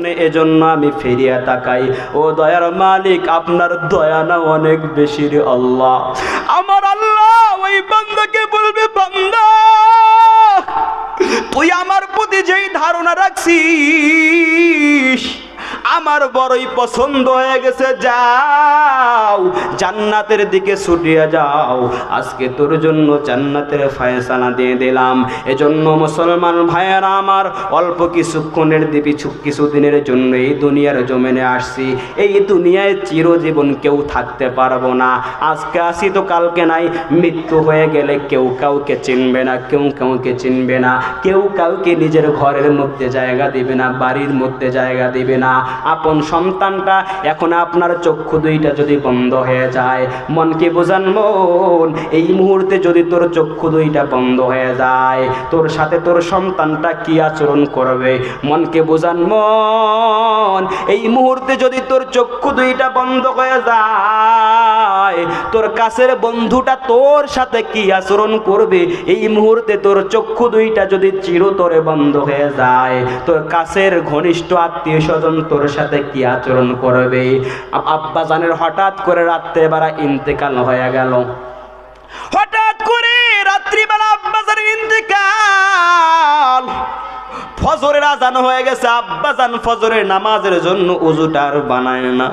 পিছনে, এজন্য আমি ফিরিয়ে তাকাই। ও দয়ার মালিক, আপনার দয়া না অনেক বেশি রে আল্লাহ। আমার আল্লাহ ওই বান্দাকে বলবে, বান্দা তুই আমার প্রতি যেই ধারণা রাখছিস আমার বড়ই পছন্দ হয়ে গেছে, যাও জান্নাতের দিকে ছুটিয়ে যাও, আজকে তোর জন্য জান্নাতের ফয়সালা দিয়ে দিলাম। এজন্য মুসলমান ভাইয়েরা আমার, অল্প কিছুক্ষণের কিছুদিনের জন্য এই দুনিয়ার জমিনে আসছি। এই দুনিয়ায় চিরজীবন কেউ থাকতে পারবো না। আজকে আসি তো কালকে নাই। মৃত্যু হয়ে গেলে কেউ কাউকে চিনবে না, কেউ কাউকে চিনবে না, কেউ কাউকে নিজের ঘরের মধ্যে জায়গা দিবে না, বাড়ির মধ্যে জায়গা দিবে না। আপন সন্তানটা, এখন আপনার চক্ষু দুইটা যদি বন্ধ হয়ে যায়, মনকে বোঝান মন, এই মুহূর্তে যদি তোর চক্ষু দুইটা বন্ধ হয়ে যায়, তোর সাথে তোর সন্তানটা কি আচরণ করবে? মনকে বোঝান মন, এই মুহূর্তে যদি তোর চক্ষু দুইটা বন্ধ হয়ে যায়, তোর কাছের বন্ধুটা তোর সাথে কি আচরণ করবে? এই মুহূর্তে তোর চক্ষু দুইটা যদি চিরতরে বন্ধ হয়ে যায়, তোর কাছের ঘনিষ্ঠ আত্মীয় স্বজন তোর সাথে কি আচরণ করবে? আব্বা জানের হঠাৎ করে রাত্রেবেলা ইন্তেকাল হয়ে গেল। হঠাৎ করে রাত্রিবেলা আব্বা জানের ইন্তেকাল, ফজরের আজান হয়ে গেছে, আব্বা জান ফজরের নামাজের জন্য উযুটা আর বানায় না।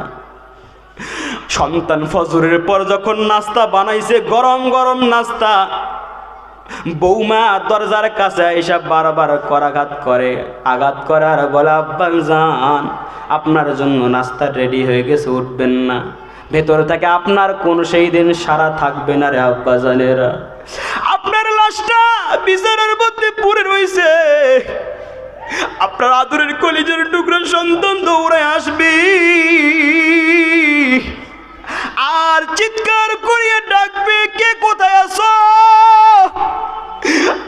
সন্তান ফজরের পর যখন নাস্তা বানাইছে, গরম গরম নাস্তা, বৌমা দরজার কাছে এসে বারবার আঘাত করে আর বলে, আব্বা জান আপনার জন্য নাস্তা রেডি হয়ে গেছে, উঠবেন না? ভেতর থেকে আপনার কোন সেই দিন সারা থাকবে না রে আব্বা জানেরা। আপনার লাশটা বিছানার মধ্যে পড়ে রয়েছে, আপনার আদরের কলিজার টুকরা সন্তান দৌড়ে আসবে আর চিৎকার করিয়ে ডাকবে, কে কোথায় আছো?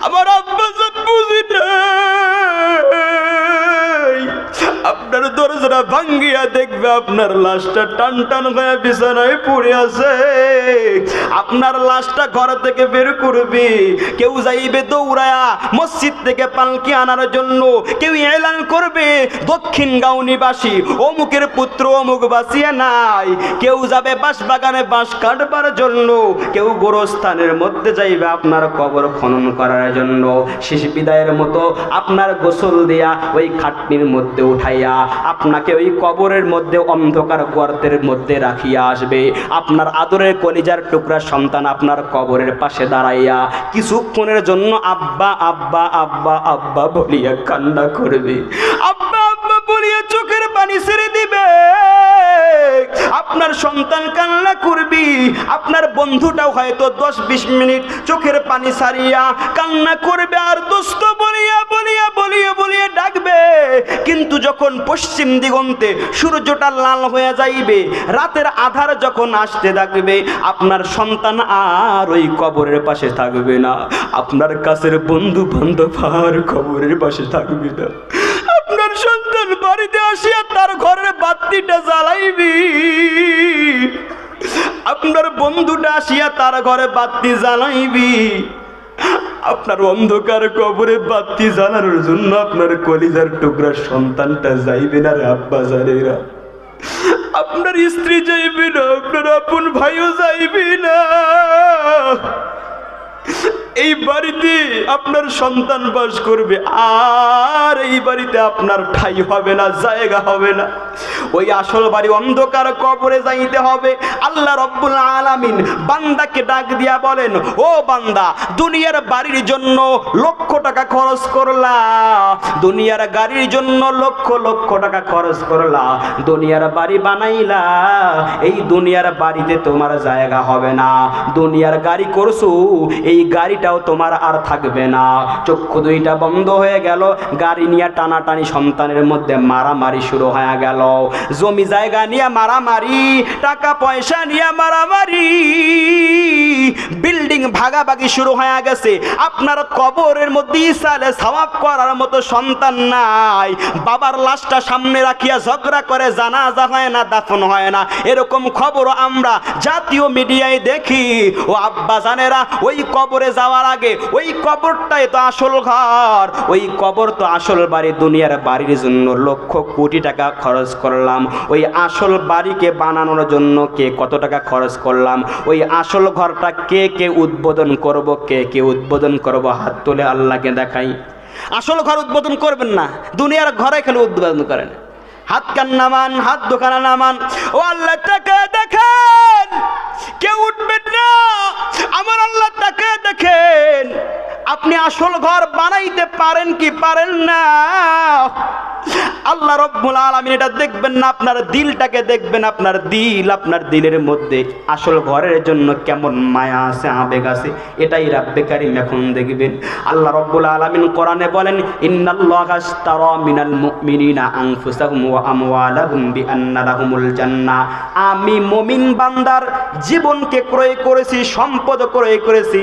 আমার আব্বা জান বুঝি নাই। আপনার দরজাটা ভাঙ্গিয়া দেখবে আপনার লাশটা টান টান হয়ে বিছানায় পড়ে আছে। আপনার লাশটা ঘর থেকে বের করবে, কেউ যাইবে দৌড়ায়া মসজিদ থেকে পালকি আনার জন্য, কেউ এলান করবে দক্ষিণ গাঁও নিবাসী অমুকের পুত্র অমুক বাঁচিয়ে নাই, কেউ যাবে বাঁশ বাগানে বাঁশ কাটবার জন্য, কেউ গোরস্থানের মধ্যে যাইবে আপনার কবর খনন করার জন্য। শেষ বিদায়ের মতো আপনার গোসল দেয়া ওই খাটনির মধ্যে উঠাইয়া আপনাকে ওই কবরের মধ্যে অন্ধকার গর্তের মধ্যে রাখিয়া আসবে। আপনার আদরের কলিজার টুকরা সন্তান আপনার কবরের পাশে দাঁড়াইয়া কিছুক্ষণের জন্য আব্বা আব্বা আব্বা আব্বা বলিয়া কান্না করবে, আব্বা আব্বা বলিয়া চোখের পানি ছেড়ে দিবে। আপনার সন্তান কান্না করবি, আপনার বন্ধুটাও হয়তো 10-20 মিনিট চোখের পানি ছাড়িয়া কান্না করবে আর দোস্ত বলিয়া বলিয়া বলিয়া বলিয়া ডাকবে। কিন্তু যখন পশ্চিম দিগন্তে সূর্যটা লাল হয়ে যাইবে, রাতের আধার যখন আসতে থাকবে, আপনার সন্তান আর ওই কবরের পাশে থাকবে না, আপনার কাছের বন্ধু বান্ধব আর কবরের পাশে থাকবে না। আপনার সন্তান বাড়িতে আসিয়া তার ঘরের বাতিটা জ্বালাইবি, আপনার বন্ধুটা আসিয়া তার ঘরে বাতি জ্বালাইবি। আপনার অন্ধকার কবরে বাতি জ্বালানোর জন্য আপনার কলিজার টুকরা সন্তানটা যাইবে না রে আব্বা জানেরা। আপনার স্ত্রী যাইবে না, আপনার আপন ভাইও যাইবে না। এই বাড়িতে আপনার সন্তান বাস করবে, আর এই বাড়িতে আপনার ঠাই হবে না, জায়গা হবে না। ওই আসল বাড়ি অন্ধকার কবরে যাইতে হবে। আল্লাহ রব্বুল আলামিন বান্দাকে ডাক দিয়া বলেন, ও বান্দা, দুনিয়ার বাড়ির জন্য লক্ষ টাকা খরচ করলা, দুনিয়ার গাড়ির জন্য লক্ষ লক্ষ টাকা খরচ করলা, দুনিয়ার বাড়ি বানাইলা, এই দুনিয়ার বাড়িতে তোমার জায়গা হবে না। দুনিয়ার গাড়ি করছো, এই গাড়িটাও তোমার আর থাকবে না। চক্ষু দুইটা বন্ধ হয়ে গেল, গাড়ি নিয়ে টানাটানি, সন্তানের মধ্যে মারামারি শুরু হয়ে গেল, জমি জায়গা নিয়ে মারামারি, টাকা পয়সা নিয়ে মারামারি, বিল্ডিং ভাগাভাগি শুরু হয়ে গেছে। আপনার কবরের মধ্যে ইসালে সওয়াব করার মতো সন্তান নাই, বাবার লাশটা সামনে রাখিয়া ঝগড়া করে, জানাজা হয় না, দাফন হয় না, এরকম খবর আমরা জাতীয় মিডিয়ায় দেখি। ও আব্বা জানেরা, ওই কবরে যাওয়ার যাওয়ার আগে ওই কবরটাই তো আসল ঘর, ওই কবর তো আসল বাড়ি। দুনিয়ার বাড়ির জন্য লক্ষ কোটি টাকা খরচ করলাম, ওই আসল বাড়িকে বানানোর জন্য কে কত টাকা খরচ করলাম, ওই আসল ঘরটা কে কে উদ্বোধন করব, কে কে উদ্বোধন করব, হাত তুলে আল্লাহকে দেখাই। আসল ঘর উদ্বোধন করবেন না, দুনিয়ার ঘরে এখানে উদ্বোধন করেন। হাত কান নামান, হাত দোকানা নামান, ও আল্লাহ টাকা দেখেন, কেউ উঠবেন না, আমার আল্লাহ টাকা দেখেন। আপনি আসল ঘর বানাইতে পারেন কি পারেন না? আল্লাহ রব্বুল আলামিন এটা দেখবেন না, আপনার দিলটাকে দেখবেন। আপনার দিল, আপনার দিলের মধ্যে আসল ঘরের জন্য কেমন মায়া আছে, আবেগ আছে, এটাই রাব্বে কারীম এখন দেখবেন। আল্লাহ রব্বুল আলামিন কোরআনে বলেন, ইন্নাল্লাহা আশতারা মিনাল মুমিনিনা আনফুসাহুম ওয়া আমওয়ালাহুম বিআন্না লাহুমুল জান্নাহ। আমি মুমিন বান্দার জীবনকে ক্রয় করেছি, সম্পদ ক্রয় করেছি।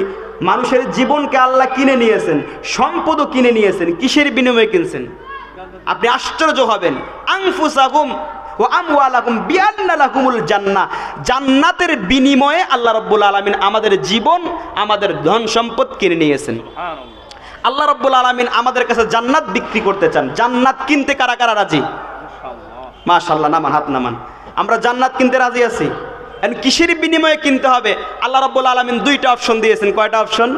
মানুষের জীবনকে আল্লাহ কিনে নিয়েছেন, সম্পদও কিনে নিয়েছেন। কিসের বিনিময়ে কিনছেন? আপনি আশ্চর্য হবেন। আনফুসাকুম ওয়া আমওয়ালাকুম বিআন্না লাকুমুল জান্নাহ, জান্নাতের বিনিময়ে আল্লাহ রাব্বুল আলামিন আমাদের জীবন, আমাদের ধন সম্পদ কিনে নিয়েছেন। আল্লাহ রাব্বুল আলামিন আমাদের কাছে জান্নাত বিক্রি করতে চান। জান্নাত কিনতে কারা কারা রাজি? মাশাআল্লাহ, নামান, হাত নামান। আমরা জান্নাত কিনতে রাজি আছি। কিসের বিনিময়ে কিনতে হবে? আল্লাহ রাব্বুল আলামিন দুইটা অপশন দিয়েছেন। কয়টা অপশন?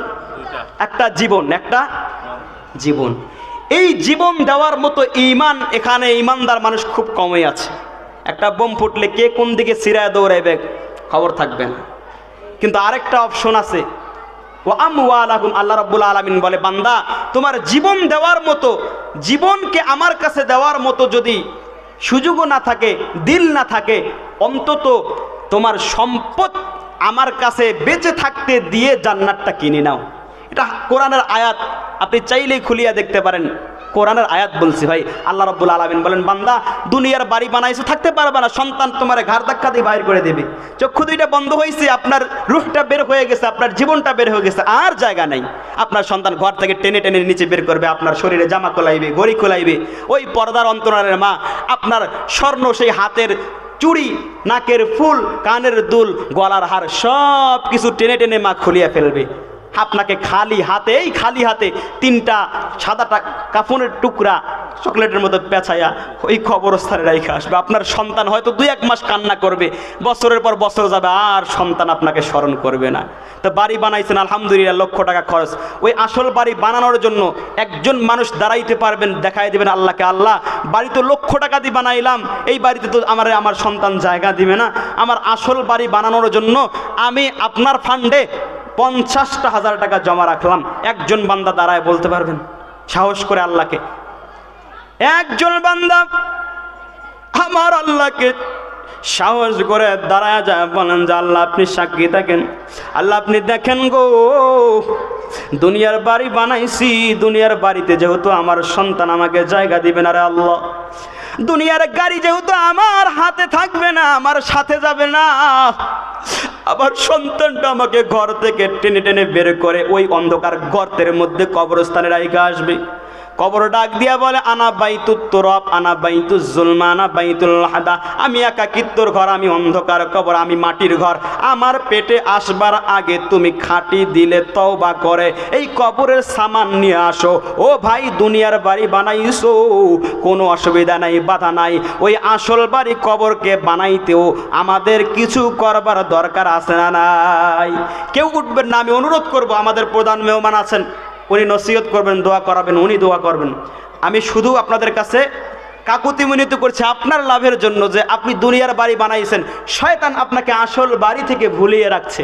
একটা জীবন, একটা জীবন। এই জীবন দেওয়ার মতো ঈমান এখানে ঈমানদার মানুষ খুব কমই আছে। একটা বোম ফুটলে কে কোন দিকে ছিড়ায় দৌড়াইবে খবর থাকবে না। কিন্তু আরেকটা অপশন আছে, ও আমওয়ালাকুম। আল্লাহ রাব্বুল আলামিন বলে, বান্দা তোমার জীবন দেওয়ার মতো, জীবনকে আমার কাছে দেওয়ার মতো যদি সুযোগও না থাকে, দিল না থাকে, অন্তত তোমার সম্পদ আমার কাছে বেঁচে থাকতে দিয়ে জান্নাতটা কিনে নাও। এটা কোরআনের আয়াত, আপনি চাইলেই খুলিয়া দেখতে পারেন। কোরআনের আয়াত বলছি ভাই। আল্লাহ রাব্বুল আলামিন বলেন, বান্দা দুনিয়ার বাড়ি বানাইছো, থাকতে পারবে না, সন্তান তোমার ঘাড় ধাক্কা দিয়ে বাইর করে দেবে। চক্ষু দুইটা বন্ধ হয়েছে, আপনার রূহটা বের হয়ে গেছে, আপনার জীবনটা বের হয়ে গেছে, আর জায়গা নাই। আপনার সন্তান ঘর থেকে টেনে টেনে নিচে বের করবে, আপনার শরীরে জামা খোলাইবে, ঘড়ি খোলাইবে। ওই পর্দার অন্তরালের মা আপনার স্বর্ণ সেই হাতের চুড়ি, নাকের ফুল, কানের দুল, গলার হার সব কিছু টেনে টেনে মা খুলিয়া ফেলবে। আপনাকে খালি হাতে, এই খালি হাতে তিনটা সাদা কাফনের টুকরা চকলেটের মতো পেঁচাইয়া ওই কবরস্থানে রেখে আসবে। আপনার সন্তান হয়তো 2-1 মাস কান্না করবে, বছরের পর বছর যাবে, আর সন্তান আপনাকে স্মরণ করবে না। তো বাড়ি বানাইছেন আলহামদুলিল্লাহ, লক্ষ টাকা খরচ। ওই আসল বাড়ি বানানোর জন্য একজন মানুষ দাঁড়াইতে পারবেন, দেখাই দেবেন আল্লাহকে, আল্লাহ বাড়ি তো লক্ষ টাকা দিয়ে বানাইলাম, এই বাড়িতে তো আমার সন্তান জায়গা দিবে না। আমার আসল বাড়ি বানানোর জন্য আমি আপনার ফান্ডে 50,000 টাকা জমা রাখলাম। একজন বান্দা দাঁড়ায় বলতে পারবেন সাহস করে আল্লাহকে? একজন বান্দা আমার আল্লাহকে সাহস করে দাঁড়ায় যায়, বলেন যে আল্লাহ আপনি সাক্ষী থাকেন, আল্লাহ আপনি দেখেন গো, দুনিয়ার বাড়ি বানাইছি, দুনিয়ার বাড়িতে যেহেতু আমার সন্তান আমাকে জায়গা দিবে না রে আল্লাহ, দুনিয়ার গাড়ি যেহেতু আমার হাতে থাকবে না, আমার সাথে যাবে না, আমার সন্তানটা আমাকে ঘর থেকে টেনে টেনে বের করে ওই অন্ধকার গর্তের মধ্যে কবরস্থানে রাইখা আসবে। কবর ডাক দিয়া বলে, আনা বাইতুত তুরাব, আনা বাইতুজ জুলমা, আনা বাইতুল হাদা। আমি একাকিত্বর ঘর, আমি অন্ধকার কবর, আমি মাটির ঘর। আমার পেটে আসবার আগে তুমি খাঁটি দিলে তওবা করে এই কবরের সামান নিয়ে আসো। ও ভাই, দুনিয়ার বাড়ি বানাইছো, কোনো অসুবিধা নাই, বাধা নাই। ওই আসল বাড়ি কবরকে বানাইতেও আমাদের কিছু করবার দরকার আছে না নাই? কেউ উঠবেন না, আমি অনুরোধ করব, আমাদের প্রধান মেহমান আছেন, উনি নসিহত করবেন, দোয়া করাবেন, উনি দোয়া করবেন। আমি শুধু আপনাদের কাছে কাকুতি মিনতি করছি আপনার লাভের জন্য, যে আপনি দুনিয়ার বাড়ি বানাইছেন, শয়তান আপনাকে আসল বাড়ি থেকে ভুলিয়ে রাখছে।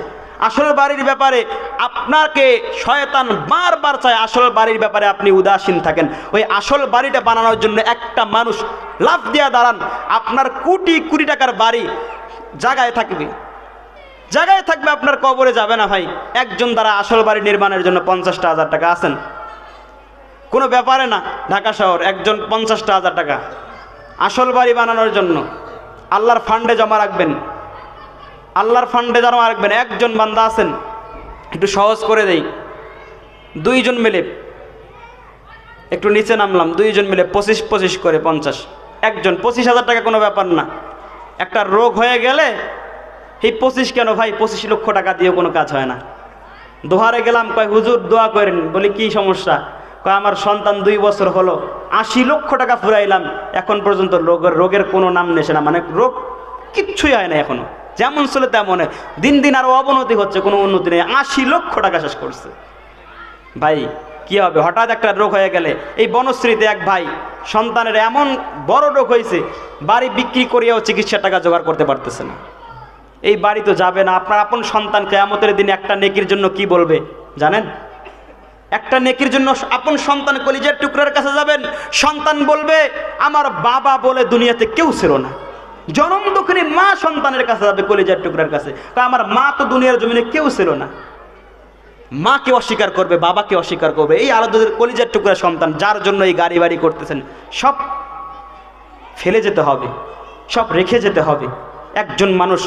আসল বাড়ির ব্যাপারে আপনাকে শয়তান বারবার চায়, আসল বাড়ির ব্যাপারে আপনি উদাসীন থাকেন। ওই আসল বাড়িটা বানানোর জন্য একটা মানুষ লাভ দিয়া দাঁড়ান, আপনার কোটি কোটি টাকার বাড়ি জায়গায় থাকবে, জায়গায় থাকবে, আপনার কবরে যাবে না ভাই। একজন দ্বারা আসল বাড়ি নির্মাণের জন্য 50,000 টাকা আছেন, কোনো ব্যাপারে না। ঢাকা শহর একজন 50,000 টাকা আসল বাড়ি বানানোর জন্য আল্লাহর ফান্ডে জমা রাখবেন, আল্লাহর ফান্ডে জমা রাখবেন। একজন বান্দা আছেন, একটু সহজ করে দেই, 2 জন মিলে একটু নিচে নামলাম, 2 জন মিলে 25 করে 50, একজন 25,000 টাকা, কোনো ব্যাপার না। একটা রোগ হয়ে গেলে এই 25 কেন ভাই, 25 লক্ষ টাকা দিয়েও কোনো কাজ হয় না। দোহারে গেলাম, কয় হুজুর দোয়া করেন। বলি কি সমস্যা? কয় আমার সন্তান 2 বছর হলো, 80 লক্ষ টাকা ফুরাইলাম, এখন পর্যন্ত রোগের কোনো নাম নেশে না, মানে রোগ কিচ্ছুই হয় না এখনো, যেমন ছিল তেমন, দিন দিন আরো অবনতি হচ্ছে, কোনো উন্নতি নেই। 80 লক্ষ টাকা শেষ করছে। ভাই কি হবে? হঠাৎ একটা রোগ হয়ে গেলে, এই বনশ্রীতে এক ভাই সন্তানের এমন বড় রোগ হয়েছে, বাড়ি বিক্রি করিয়াও চিকিৎসার টাকা জোগাড় করতে পারতেছে না। এই বাড়ি তো যাবে না। আপনার আপন সন্তান কিয়ামতের দিন একটা নেকির জন্য কি বলবে জানেন? একটা নেকির জন্য আপন সন্তান কলিজার টুকরার কাছে যাবেন, সন্তান বলবে আমার বাবা বলে দুনিয়াতে কেউ ছিল না। জনম দুঃখিনী মা সন্তানের কাছে যাবে, কলিজার টুকরার কাছে, আমার মা তো দুনিয়ার জমিনে কেউ ছিল না। মাকে অস্বীকার করবে, বাবাকে অস্বীকার করবে। এই আলাদাদের কলিজার টুকরা সন্তান, যার জন্য এই গাড়ি বাড়ি করতেছেন, সব ফেলে যেতে হবে, সব রেখে যেতে হবে। একজন মানুষ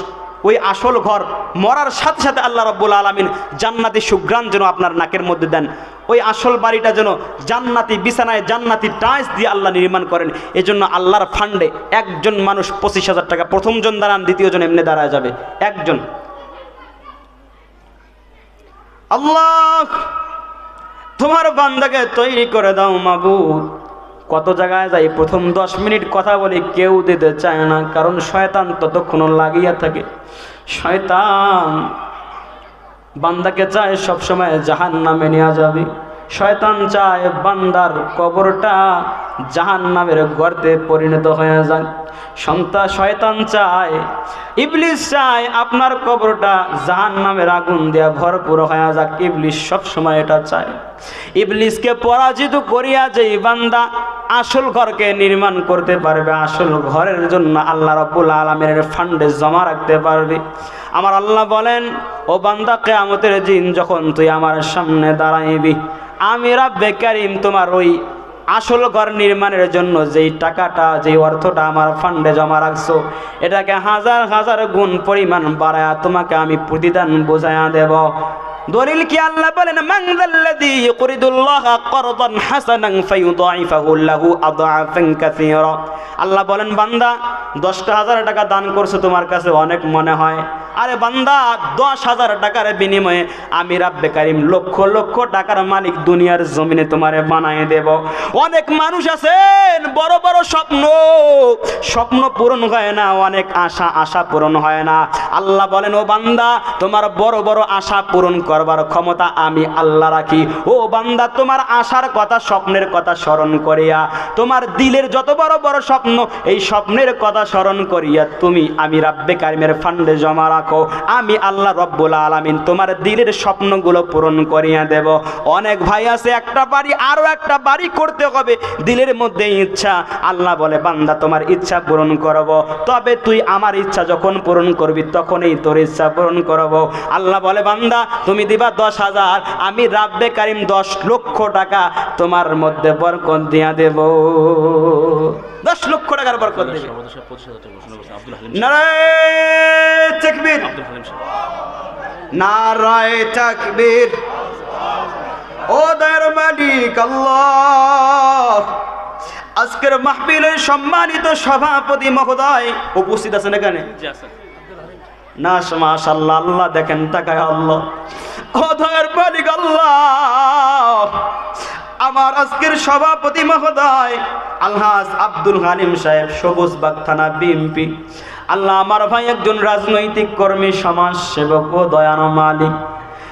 ওই আসল ঘর মরার সাথে সাথে আল্লাহ রাব্বুল আলামিন জান্নাতি সুঘ্রাণ যেন আপনার নাকের মধ্যে দেন, ওই আসল বাড়িটা যেন জান্নাতি বিছানায় জান্নাতি টাইলস দিয়ে আল্লাহ নির্মাণ করেন। এজন্য আল্লাহর ফান্ডে একজন মানুষ 25,000 টাকা, প্রথম জন দাঁড়ান, দ্বিতীয় জন এমনি দাঁড়ায় যাবে, একজন। আল্লাহ তোমার বান্দাকে তৈরি করে দাও মাবুদ। কত জায়গায় যাই, প্রথম 10 মিনিট কথা বলি, কেউ দিতে চায় না, কারণ শয়তান ততক্ষণ লাগিয়া থাকে। শয়তান বান্দাকে চায় সবসময় জাহান্নামে নিয়ে যাবে। শয়তান চায় বান্দার কবরটা জাহান্নামের গর্তে পরিণত হয়ে যাক। শয়তান চায়, ইবলিস চায় আপনার কবরটা জাহান্নামের আগুন দিয়া ভরপুর হয়ে যাক। ইবলিস সব সময় এটা চায়। ইবলিসকে পরাজিত করিয়া যেই বান্দা আসল ঘরকে নির্মাণ করতে পারবে, আসল ঘরের জন্য আল্লাহ রাব্বুল আলামিনের ফান্ডে জমা রাখতে পারবে। আমার আল্লাহ বলেন, ও বান্দা কিয়ামতের দিন যখন তুই আমার সামনে দাঁড়াইবি, আমি রব্বে কারীম তোমার ওই আসল ঘর নির্মাণের জন্য যেই টাকাটা, যেই অর্থটা আমার ফান্ডে জমা রাখছো, এটাকে হাজার হাজার গুণ পরিমাণ বাড়ায়া তোমাকে আমি প্রতিদান বোঝায়া দেব। দলিল কি? আল্লাহ বলেন, মান যাল্লাযী ইউকরিদুল্লাহা করদান হাসানান ফায়ুদাইফাহু লাহু আদআফান কাসীরা। আল্লাহ বলেন, বান্দা 10,000 টাকা দান করছো, তোমার কাছে অনেক মনে হয়। আরে বান্দা, 10,000 টাকার বিনিময়ে আমি রব্বে কারীম লক্ষ লক্ষ টাকার মালিক দুনিয়ার জমিনে তোমারে বানায় দেব। অনেক মানুষ আছেন, বড় বড় স্বপ্ন পূরণ হয় না, অনেক আশা পূরণ হয় না। আল্লাহ বলেন, ও বান্দা, তোমার বড় বড় আশা পূরণ করবার ক্ষমতা আমি আল্লাহ রাখি। ও বান্দা, তোমার আশার কথা, স্বপ্নের কথা স্মরণ করিয়া, তোমার দিলের যত বড় বড় স্বপ্ন, এই স্বপ্নের কথা স্মরণ করিয়া তুমি আমি রব্বে কারীমের ফান্ডে জমা রাখো। আমি আল্লাহ রব্বুল আলামিন তোমার দিলের স্বপ্নগুলো পূরণ করিয়া দেব। অনেক ভাই আছে, একটা বাড়ি, আরো একটা বাড়ি করতে হবে, দিলের মধ্যে ইচ্ছা। আল্লাহ বলে, বান্দা তোমার ইচ্ছা পূরণ করব, তবে তুই আমার ইচ্ছা যখন পূরণ করবি তখনই তোর ইচ্ছা পূরণ করব। আল্লাহ বলে, বান্দা তুমি দিবা 10,000, আমি রব্বে কারীম 10 লক্ষ টাকা তোমার মধ্যে বরকত দিয়া দেব। 10 লক্ষ টাকার বরকত দেব। নারায়ে তাকবীর, নারায়ে তাকবীর। ও দয়ার মালিক আল্লাহ, আজকের মাহফিলের সম্মানিত সভাপতি মহোদয় উপস্থিত আছেন এখানে? না, মাশাআল্লাহ, আল্লাহ দেখেন তাকায় আল্লাহ। ও দয়ার মালিক আল্লাহ, আমার আজকের সভাপতি মহোদয় আলহাজ আব্দুল হালিম সাহেব, সবুজবাগ থানা বিএমপি। আল্লাহ, আমার ভাই একজন রাজনৈতিক কর্মী, সমাজ সেবক ও দয়ার মালিক।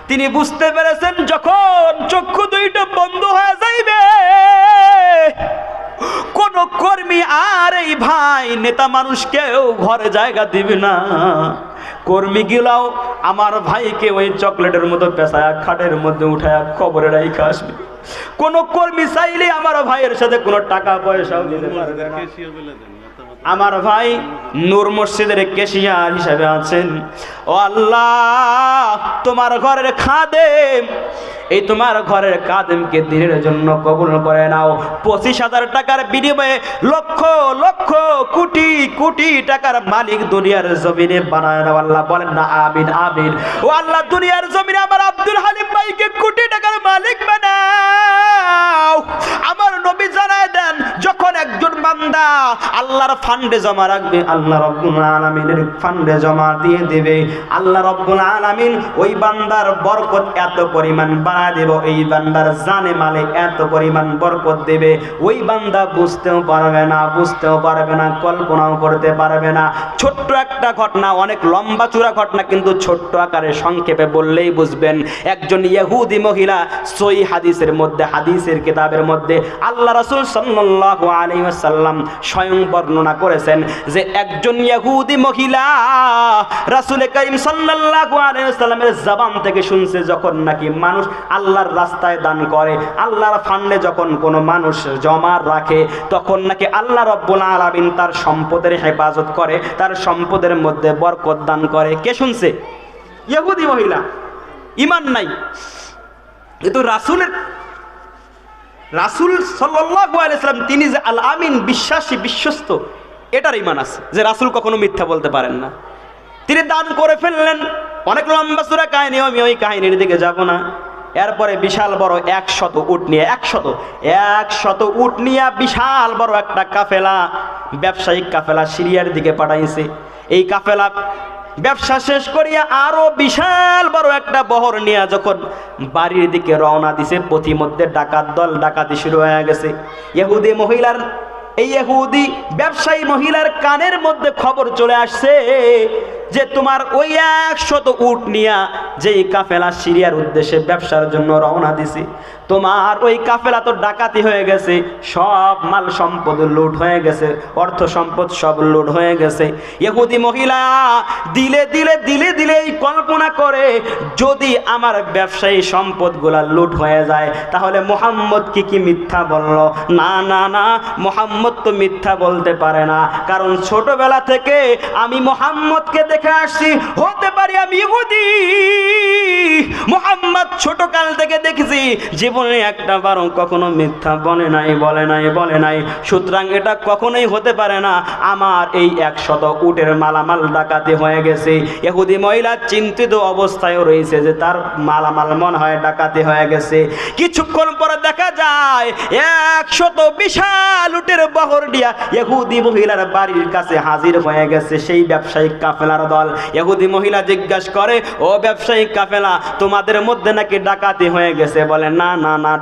তিনি বুঝতে পেরেছেন যখন চক্ষু দুইটা বন্ধ হয়ে যাইবে, কোন কর্মী আর এই ভাই নেতা মানুষকেও ঘরে জায়গা দিবে না। কর্মীগুলাও আমার ভাইকে ওই চকলেটের মতো পেঁচায়া খাটের মধ্যে উঠায়া কবরে রাইখা আসবে। কোন কর্মী চাইলে আমার ভাইয়ের সাথে কোনো টাকা পয়সাও দিতে পারবে না। আমার ভাই নূর মসজিদের কেশিয়ার হিসাবে আছেন। ও আল্লাহ, তোমার ঘরের খাদেম, এই তোমার ঘরের খাদেমকে দিনের জন্য কবুল করে নাও। 25,000 টাকার বিনিময়ে লক্ষ লক্ষ কোটি কোটি কোটি টাকার মালিক দুনিয়ার জমিনে বানায় দাও আল্লাহ, বলেন না আমিন আমিন। ও আল্লাহ, দুনিয়ার জমিনে আমার আব্দুল হালিম ভাইকে কোটি টাকার মালিক বানাও। আমার নবী জানায় দেন, যখন একজন বান্দা আল্লাহর ফান্ডে জমা রাখবে, আল্লাহ রাব্বুল আলামিনের ফান্ডে জমা দিয়ে দেবে, আল্লাহ রাব্বুল আলামিন ওই বান্দার বরকত এত পরিমাণ বাড়া দেব, এই বান্দার জানে মালে এত পরিমাণ বরকত দেবে, ওই বান্দা বুঝতেও পারবে না, কল্পনাও করতে পারবে না। ছোট্ট একটা ঘটনা, অনেক লম্বা চূড়া ঘটনা, কিন্তু ছোট্ট আকারে সংক্ষেপে বললেই বুঝবেন। একজন ইহুদি মহিলা, সহিহ হাদিসের মধ্যে, হাদিসের কিতাবের মধ্যে আল্লাহ রাসূল সাল্লাল্লাহু আলাইহি ওয়াসাল্লাম স্বয়ং বর্ণনা করেছেন যে একজন ইহুদি মহিলা রাসূল করিম সাল্লাল্লাহু আলাইহি ওয়াসাল্লামের জবান থেকে শুনছে, যখন নাকি মানুষ আল্লাহর রাস্তায় দান করে, আল্লাহর ফান্ডে যখন কোনো মানুষ জমা রাখে, তখন নাকি আল্লাহ রাব্বুল আলামিন তার সম্পদের হেফাজত করে, তার সম্পদের মধ্যে বরকত দান করে। কে শুনছে? ইহুদি মহিলা। ঈমান নাই, কিন্তু রাসূল সাল্লাল্লাহু আলাইহি ওয়াসাল্লাম তিনি যে আল আমিন, বিশ্বাসী, বিশ্বস্ত, এটার ঈমান আছে যে রাসূল কখনো মিথ্যা বলতে পারেন না। তিনি দান করে ফেললেন। অনেক লম্বা চূড়া কাহিনী, আমি ওই কাহিনীর দিকে যাব না। এরপরে বিশাল বড় 100 উট নিয়ে, 100 উট নিয়ে বিশাল বড় একটা কাফেলা, ব্যবসায়িক কাফেলা সিরিয়ার দিকে পাঠাইছে। এই কাফেলা ব্যবসা শেষ করিয়া আরো বিশাল বড় একটা বহর নিয়ে যখন বাড়ির দিকে রওনা দিছে, পথিমধ্যে ডাকাত দল ডাকাতি শুরু হয়ে গেছে। এই ইহুদি ব্যবসায়ী মহিলার কানের মধ্যে খবর চলে আসছে যে তোমার ওই 100 উট নিয়া যেই কাফেলা সিরিয়ার উদ্দেশ্যে ব্যবসার জন্য রওনা দিছে, তোমার ওই কাফেলা তো ডাকাতি হয়ে গেছে, সব মাল সম্পদ লুট হয়ে গেছে, অর্থ সম্পদ সব লুট হয়ে গেছে। ইহুদি মহিলা দিলে এই কল্পনা করে, যদি আমার ব্যবসায়ী সম্পদগুলা লুট হয়ে যায় তাহলে মুহাম্মদ কি মিথ্যা বলল? না, মুহাম্মদ তো মিথ্যা বলতে পারে না, কারণ ছোটবেলা থেকে আমি মুহাম্মদকে দেখে আসছি, হতে পারি আমি ইহুদি, মুহাম্মদ ছোট কাল থেকে দেখেছি, জীবনে একটা বারও কখনো মিথ্যা বলে নাই। সুতরাং এটা কখনোই হতে পারে না, আমার এই 100 উটের মালামাল ডাকাতি হয়ে গেছে। ইহুদি মহিলা চিন্তিত অবস্থায় রয়েছে যে তার মালামাল মনে হয় ডাকাতি হয়ে গেছে। কিছুক্ষণ পরে দেখা যায় 100 বিশাল উটের বহর দিয়া ইহুদি মহিলার বাড়ির কাছে হাজির হয়ে গেছে সেই ব্যবসায়িক কাফেলার দল। ইহুদি মহিলা জিজ্ঞাসা করে, ও ব্যবসায়িক কাফেলা, তোমাদের মধ্যে নাকি ডাকাতি হয়ে গেছে? বলে না,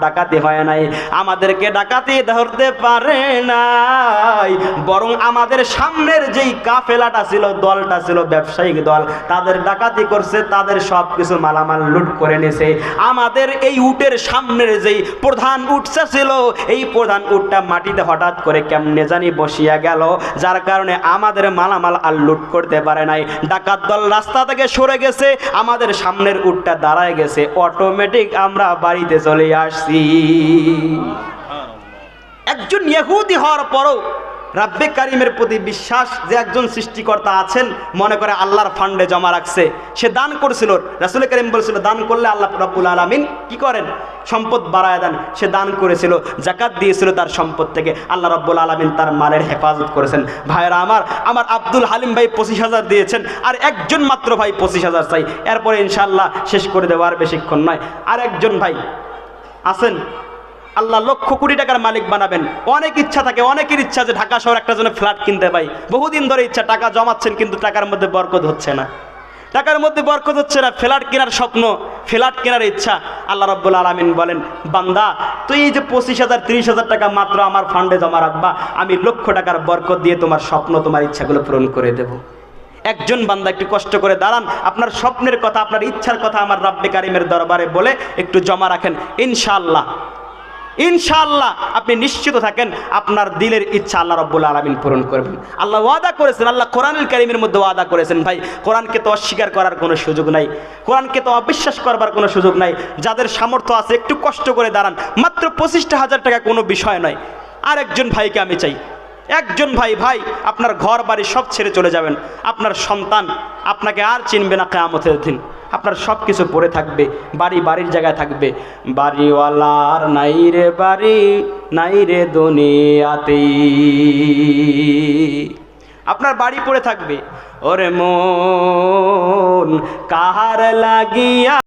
ডাকাতি হয় নাই, আমাদেরকে ডাকাতি ধরতে পারে নাই, বরং আমাদের সামনের যেই কাফেলাটা ছিল, দলটা ছিল ব্যবসায়িক দল, তাদের ডাকাতি করছে, তাদের সব কিছু মালামাল লুট করে নিয়েছে। আমাদের এই উটের সামনের যেই প্রধান উটটা ছিল, এই প্রধান উটটা মাটিতে হঠাৎ করে কেমনে জানি বসিয়া গেল, যার কারণে আমাদের মালামাল আর লুট করতে পারে নাই। ডাকাত দল রাস্তা থেকে সরে গেছে, আমাদের সামনের উটটা দাঁড়ায় গেছে, অটোমেটিক আমরা বাড়িতে চলে আসছি। একজন ইহুদি হওয়ার পরও রাব্বে কারিমের প্রতি বিশ্বাস, যে একজন সৃষ্টিকর্তা আছেন, মনে করে আল্লাহর ফান্ডে জমা রাখছে, সে দান করছিল। রাসূল কারীম বলেছিল দান করলে আল্লাহ রাব্বুল আলামিন কি করেন? সম্পদ বাড়ায় দেন। সে দান করেছিল, যাকাত দিয়েছিল তার সম্পদ থেকে, আল্লাহ রাব্বুল আলামিন তার মালের হেফাজত করেছেন। ভাইরা আমার আব্দুল হালিম ভাই 25,000 দিয়েছেন, আর একজন মাত্র ভাই 25,000 চাই, এরপরে ইনশাআল্লাহ শেষ করে দেবো, আর বেশিক্ষণ নয়। আর একজন ভাই আছেন, আল্লাহ লক্ষ কোটি টাকার মালিক বানাবেন, অনেক ইচ্ছা থাকে, অনেকের ইচ্ছা যে ঢাকা শহর একটা জন্য ফ্ল্যাট কিনতে পাই, বহুদিন ধরে ইচ্ছা, টাকা জমাচ্ছেন কিন্তু টাকার মধ্যে বরকত হচ্ছে না, ফ্ল্যাট কেনার স্বপ্ন, ফ্ল্যাট কেনার ইচ্ছা। আল্লাহ রাব্বুল আলামিন বলেন, বান্দা তুই এই যে 25,000 30,000 টাকা মাত্র আমার ফান্ডে জমা রাখবা, আমি লক্ষ টাকার বরকত দিয়ে তোমার স্বপ্ন, তোমার ইচ্ছাগুলো পূরণ করে দেব। একজন বান্দা একটু কষ্ট করে দাঁড়ান, আপনার স্বপ্নের কথা, আপনার ইচ্ছার কথা আমার রাব্বে কারিমের দরবারে বলে একটু জমা রাখেন, ইনশাআল্লাহ আপনি নিশ্চিত থাকেন আপনার দিলের ইচ্ছা আল্লাহ রাব্বুল আলামিন পূরণ করবেন। আল্লাহ ওয়াদা করেছেন, আল্লাহ কোরআনুল কারীমের মধ্যে ওয়াদা করেছেন। ভাই, কোরআনকে তো অস্বীকার করার কোনো সুযোগ নাই, কোরআনকে তো অবিশ্বাস করবার কোনো সুযোগ নাই। যাদের সামর্থ্য আছে একটু কষ্ট করে দাঁড়ান, মাত্র 25,000 টাকা কোনো বিষয় নয়। আর একজন ভাইকে আমি চাই, একজন ভাই আপনার ঘর বাড়ি সব ছেড়ে চলে যাবেন, আপনার সন্তান আপনাকে আর চিনবে না কিয়ামতের দিন, আপনার সব কিছু পড়ে থাকবে, বাড়ির জায়গায় থাকবে, বাড়িওয়ালার নাই রে বাড়ি, নাই রে দুনিয়াতে, আপনার বাড়ি পড়ে থাকবে। ওরে মন কাহার লাগিয়া